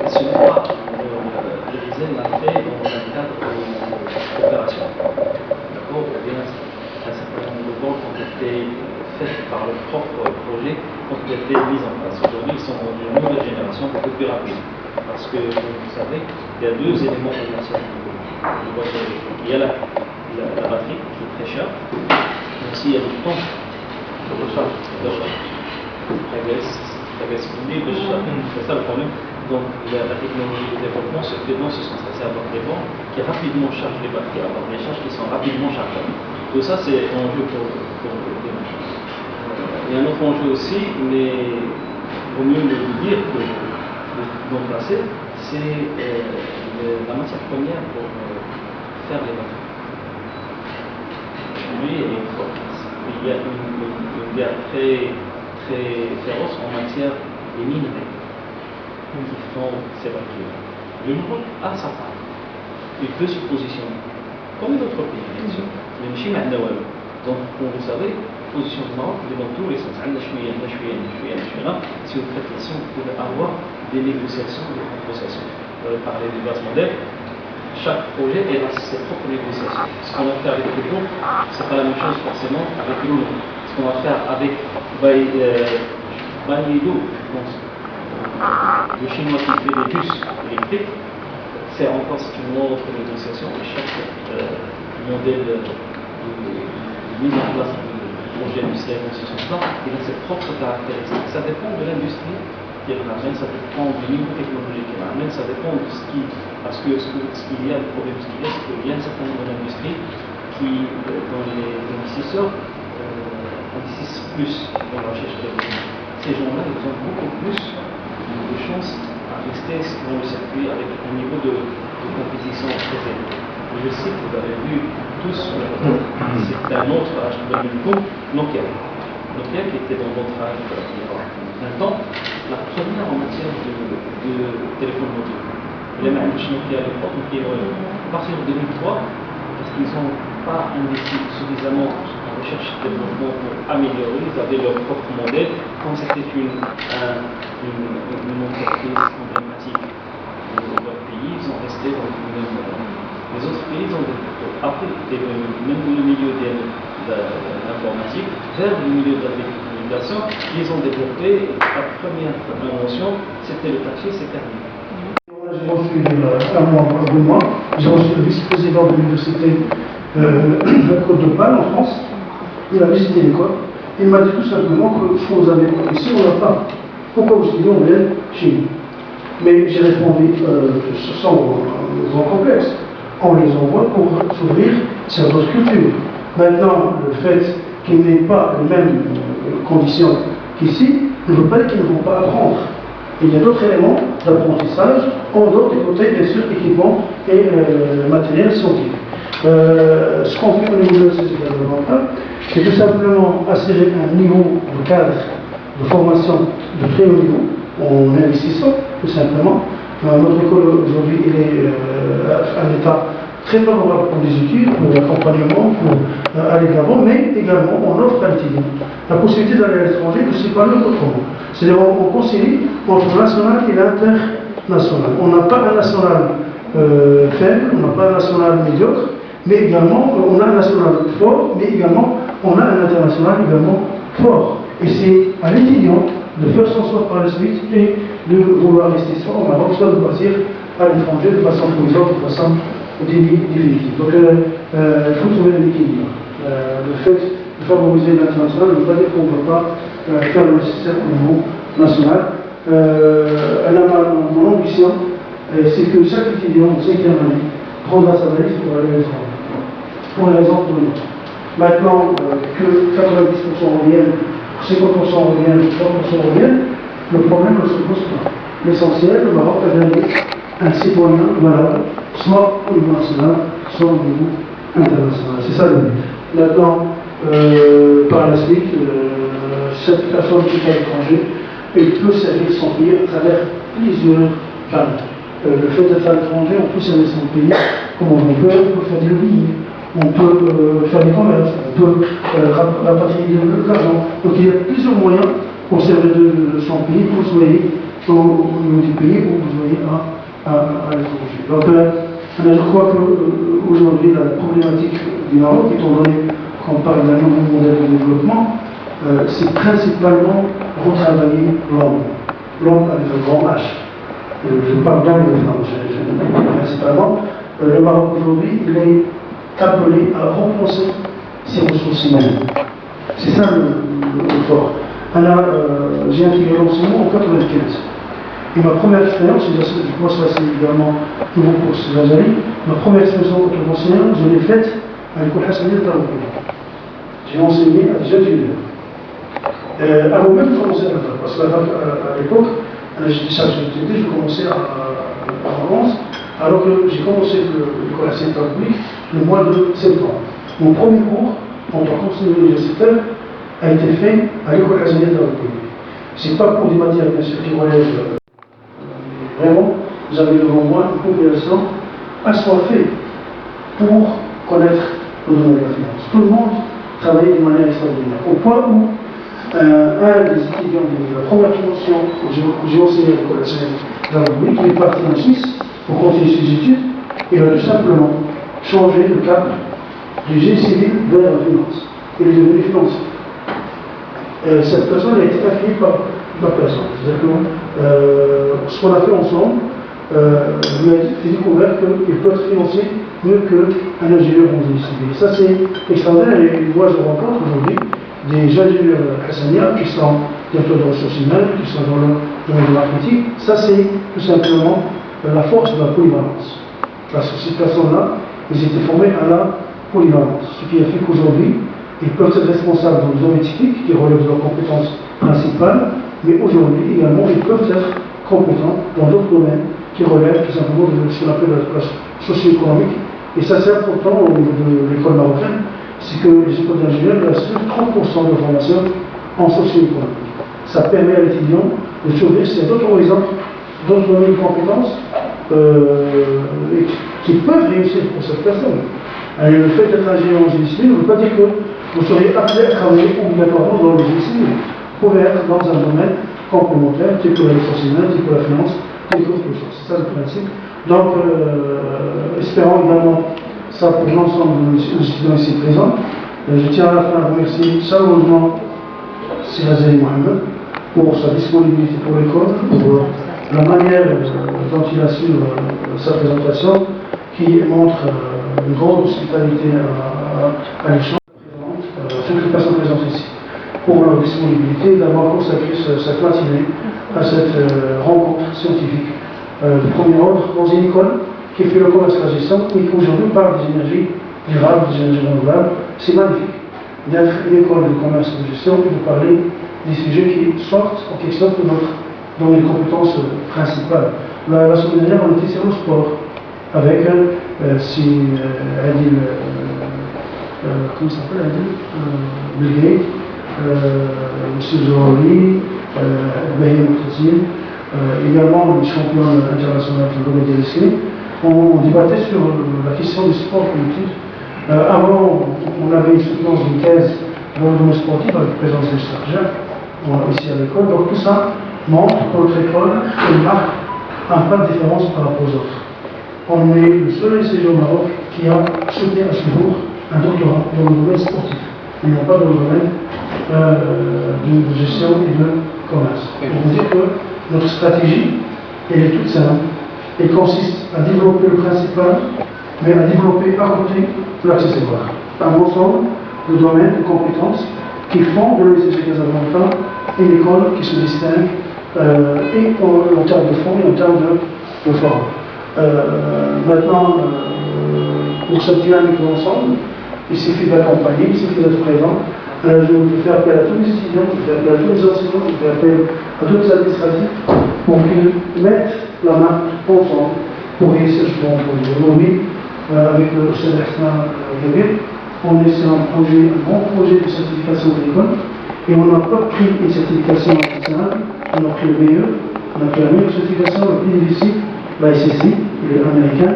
ce droit, le design l'a fait dans un cadre de coopération. D'accord? Il y a un certain nombre de banques qui ont été faites par le propre projet, qui ont été mises en place. Aujourd'hui, ils sont dans une nouvelle génération beaucoup plus rapide. Parce que, comme vous savez, il y a deux éléments essentiels de voiture électrique. Il y a la batterie, qui est très chère, mais aussi il y a le temps de recharge. C'est ça le problème. Donc la technologie de développement se fait dans ce sens. C'est avoir des banques qui rapidement chargent les batteries, avoir des charges qui sont rapidement chargeables. Tout ça, c'est un enjeu pour le développement. Il y a un autre enjeu aussi, mais il vaut mieux le dire que d'en placer, c'est la matière première pour faire les batteries. Lui, il y a une guerre très féroce en matière des minerais qui font ces batteries. Le Maroc a sa part. Il peut se positionner comme notre pays, bien sûr. Mais chez Mahdaoual. Donc, comme vous savez, position du Maroc, dans tous les sens. Si vous faites la science, vous pouvez avoir des négociations, des conversations. Vous avez parlé du base modèle. Chaque projet a ses propres négociations. Ce qu'on va faire avec le groupe, ce n'est pas la même chose forcément avec le groupe. Ce qu'on va faire avec Banido, le chinois qui fait des bus électriques, c'est encore une autre négociation. Et chaque modèle de mise en place du projet industriel dans ce sens-là, il a ses propres caractéristiques. Ça dépend de l'industrie qui ramène, ça dépend du niveau technologique qui ramène, ça dépend de ce qui. Parce que ce qu'il y a, le problème ce qu'il y a, c'est qu'il y a un certain nombre d'industries qui, dans les investisseurs, investissent plus dans la recherche et développement. Ces gens-là, ils ont beaucoup plus de chances à rester dans le circuit avec un niveau de compétition très élevé. Je sais que vous avez vu tous, c'est un autre âge de Nokia. Nokia qui était dans votre âge maintenant, la première en matière de téléphone mobile. Les mêmes Nokia à l'époque, à partir de 2003, parce qu'ils n'ont pas investi suffisamment en recherche et développement pour améliorer, ils avaient leur propre modèle. Quand c'était une entreprise emblématique de leur pays, ils sont restés dans le même modèle. Les autres pays, ils ont développé. Après, même le milieu de l'informatique, vers le milieu de la télécommunication, ils ont développé la première invention, c'était le papier, c'est terminé. J'ai reçu un mois, j'ai reçu le vice-président de l'université de Côte-d'Opale en France. Il a visité l'école. Il m'a dit tout simplement que ce que vous avez ici, on n'a pas. Pourquoi vous dites on vient chez nous? Mais j'ai répondu sans grand complexe. On les envoie pour s'ouvrir sur d'autres cultures. Maintenant, le fait qu'ils n'aient pas les mêmes conditions qu'ici ne veut pas dire qu'ils ne vont pas apprendre. Il y a d'autres éléments d'apprentissage, en dehors des côtés, bien sûr, équipement et matériel scientifique. Ce qu'on fait au niveau de l'université c'est tout simplement assurer un niveau de cadre de formation de très haut niveau, en investissant, tout simplement. Notre école aujourd'hui est à un état très favorable pour les études, pour l'accompagnement, pour aller de l'avant, mais également on offre à l'étudiant la possibilité d'aller à l'étranger, de se parler autrement. C'est-à-dire on concilie entre le national et l'international. On n'a pas un national faible, on n'a pas un national médiocre, mais également on a un national fort, mais également on a un international également fort. Et c'est à l'étudiant de faire son choix par la suite et de vouloir rester soit au Maroc, soit de partir à l'étranger de façon provisoire, de façon définitive. Donc il faut trouver un équilibre. Le fait de favoriser l'international ne veut pas dire qu'on ne va pas faire le nécessaire au niveau national. Mon ambition, c'est que chaque étudiant en 5e année prendra sa valise pour aller à l'étranger. Pour les raisons pour nous. Maintenant que 90% reviennent, 50% reviennent, 30% reviennent, le problème ne se pose pas. L'essentiel, le Maroc a gagné un citoyen valable, soit au niveau national, soit au niveau international. C'est ça le but. Maintenant, par la suite, cette personne qui est à l'étranger, elle peut servir son pays à travers plusieurs canaux. Le fait d'être à l'étranger, on peut servir son pays comme on peut faire des lobbying, on peut faire des commerces, on peut rapatrier de l'argent. Donc il y a plusieurs moyens pour servir de son pays, pour soigner au niveau du pays ou vous voyez à l'étranger. Donc, je crois qu'aujourd'hui, la problématique du Maroc, étant donné qu'on parle d'un nouveau modèle de développement, c'est principalement retravailler l'homme. L'homme avec un grand H. Je parle d'homme et de femme, principalement. Le Maroc aujourd'hui, il est appelé à repenser ses ressources humaines. C'est ça le fort. Alors, j'ai intégré l'enseignement en 1995. Et ma première expérience, je pense que c'est également nouveau pour ces années, ma première expérience en tant qu'enseignant, je l'ai faite à l'école Hassania de Taroukouya. J'ai enseigné à des jeunes juniors. Avant même de commencer à la fac, parce que la fac, à l'époque, j'étais chargé d'études, je commençais à 11, alors que j'ai commencé l'école Hassania de Taroukouya le mois de septembre. Mon premier cours, en tant qu'enseignant universitaire, a été fait à l'école Hassania de Taroukouya. Ce n'est pas pour des matières, bien sûr, qui relèvent. Vraiment, vous avez devant moi une population assoiffée pour connaître le domaine de la finance. Tout le monde travaillait de manière extraordinaire. Au point où un des étudiants de la première promotion où j'ai enseigné à l'école nationale il est parti en Suisse pour continuer ses études. Il a tout simplement changé le cap du génie civil vers la finance. Il est devenu financier. Cette personne a été accueillie par la personne. C'est-à-dire que ce qu'on a fait ensemble, il a découvert qu'il peut être financé mieux qu'un ingénieur en génie civil. Ça, c'est extraordinaire. Et moi, je rencontre aujourd'hui des ingénieurs Hassania qui sont directeurs de ressources humaines, qui sont dans le domaine de marketing. Ça, c'est tout simplement la force de la polyvalence. Parce que ces personnes-là, ils étaient formés à la polyvalence. Ce qui a fait qu'aujourd'hui, ils peuvent être responsables dans le domaine technique qui relève de leurs compétences principales, mais aujourd'hui également ils peuvent être compétents dans d'autres domaines qui relèvent tout simplement de ce qu'on appelle la classe socio-économique. Et ça c'est important au niveau de l'école marocaine, c'est que les écoles d'ingénieurs assurent 30% de formation en socio-économique. Ça permet à l'étudiant de s'ouvrir sur d'autres horizons, d'autres domaines de compétences qui peuvent réussir pour cette personne. Et le fait d'être ingénieur en génie civil ne veut pas dire que vous seriez appelé à travailler obligatoirement dans le génie civil. Vous pouvez être dans un domaine complémentaire, tel que la ressource humaine, tel que la finance, tel qu'autre chose. C'est ça le principe. Donc, espérons également ça pour l'ensemble des étudiants ici présents. Je tiens à la fin à remercier chaleureusement Sirazeli Mohamed pour sa disponibilité pour l'école, pour la manière dont il a su sa présentation, qui montre une grande hospitalité à l'échange. Toutes les personnes présentes ici, pour leur disponibilité, d'avoir consacré cette matinée à cette rencontre scientifique de premier ordre dans une école qui fait le commerce et la gestion et qui aujourd'hui parle des énergies durables, des énergies renouvelables. C'est magnifique d'être une école de commerce et de gestion et de parler des sujets qui sortent en quelque sorte dans les compétences principales. La semaine dernière, on était sur le sport avec Adil. Comment ça s'appelle Bill Gates, M. Zohri, Bahia Moutazil, également le champion international de domaine des risques. On débattait sur la question du sport collectif. Avant, on avait une soutenance d'une thèse dans le domaine sportif avec la présence du sergent ici à l'école. Donc tout ça montre que notre école marque un pas de différence par rapport aux autres. On est le seul lycée au Maroc qui a soutenu à ce jour un doctorat dans le domaine sportif, mais non pas dans le domaine de gestion et de commerce. Pour vous dire que notre stratégie, elle est toute simple. Elle consiste à développer le principal, mais à développer à côté l'accessoire. Un ensemble de domaines, de compétences qui font de l'ESG Casablanca une école qui se distingue et en termes de fonds et en termes de forme. Maintenant, pour cette dynamique de l'ensemble, il suffit d'accompagner, il suffit d'être présent. Je fais appel à tous les étudiants, je fais appel à tous les enseignants, je fais appel à tous les administratifs pour qu'ils mettent la main ensemble pour réussir ce bon projet. Aujourd'hui, avec le CNRSA Gabir, on est sur un grand projet de certification de l'école et on n'a pas pris une certification nationale, on a pris le meilleur, on a pris la meilleure certification, la plus difficile, la SSI, il est américain.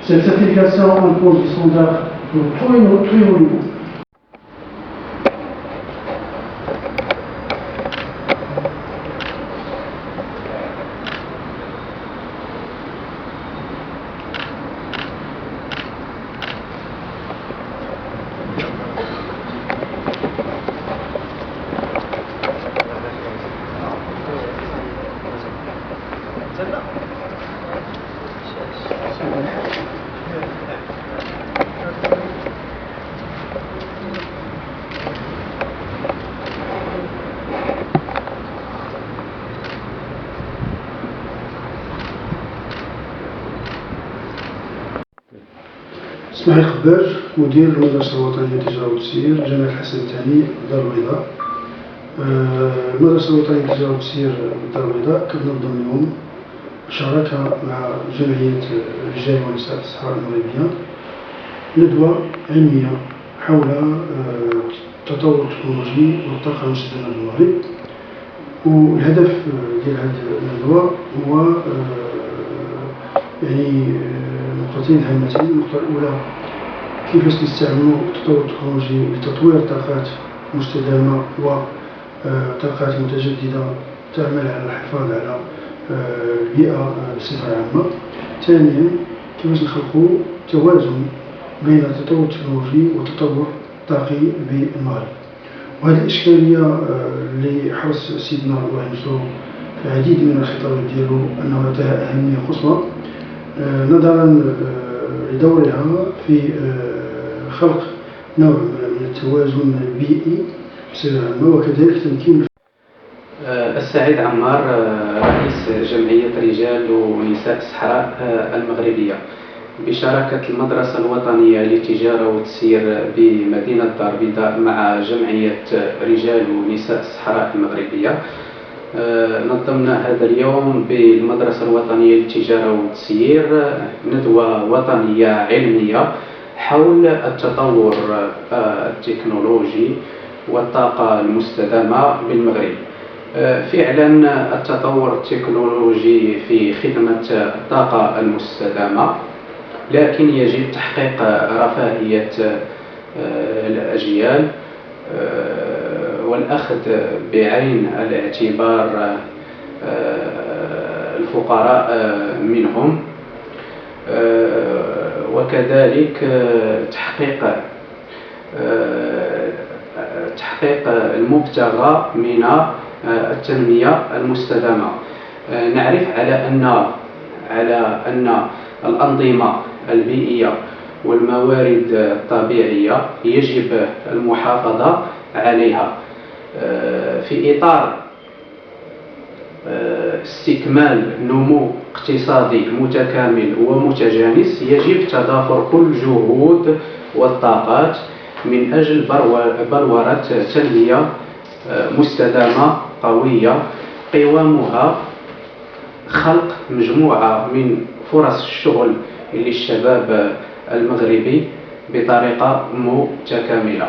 Cette certification impose des standards de très haut niveau. إسماعيل خباج، مدير المدرسة الوطنية للتجارة والتسيير جامعة الحسن الثاني دار البيضاء. المدرسة الوطنية للتجارة والتسيير دار البيضاء كتنظم اليوم شراكة مع جمعية رجال ونساء الصحراء المغربية ندوة علمية حول التطور التكنولوجي والطاقة المستدامة بالمغرب. والهدف ديال هذه الندوة هو يعني نقطتين هامتين. النقطة الأولى كيفاش نستعملوا التطور التكنولوجي لتطوير طاقات مستدامة وطاقات متجددة تعمل على الحفاظ على البيئة بصفة عامة. ثانيا كيفاش نخلقوا توازن بين التطور التكنولوجي والتطور الطاقي بالمغرب. وهذه الإشكالية اللي حرص سيدنا الله ينصرو في العديد من الخطابات ديالو أنه يعطيها أهمية قصوى نظرا لدورها في خلق نوع من التوازن البيئي بصفة عامة وكذلك تمكين. السعيد عمار، رئيس جمعية رجال ونساء الصحراء المغربية بشراكة المدرسة الوطنية للتجارة والتسيير بمدينة دار البيضاء مع جمعية رجال ونساء الصحراء المغربية. نظمنا هذا اليوم بالمدرسة الوطنية للتجارة والتسيير ندوة وطنية علمية حول التطور التكنولوجي والطاقة المستدامة بالمغرب. فعلا التطور التكنولوجي في خدمة الطاقة المستدامة، لكن يجب تحقيق رفاهية الأجيال والأخذ بعين الاعتبار الفقراء منهم، وكذلك تحقيق المبتغى من التنمية المستدامة. نعرف على أن الأنظمة البيئية والموارد الطبيعية يجب المحافظة عليها في إطار استكمال نمو اقتصادي متكامل ومتجانس. يجب تضافر كل الجهود والطاقات من أجل بلورة تنمية مستدامة قوية قوامها خلق مجموعة من فرص الشغل للشباب المغربي بطريقة متكاملة.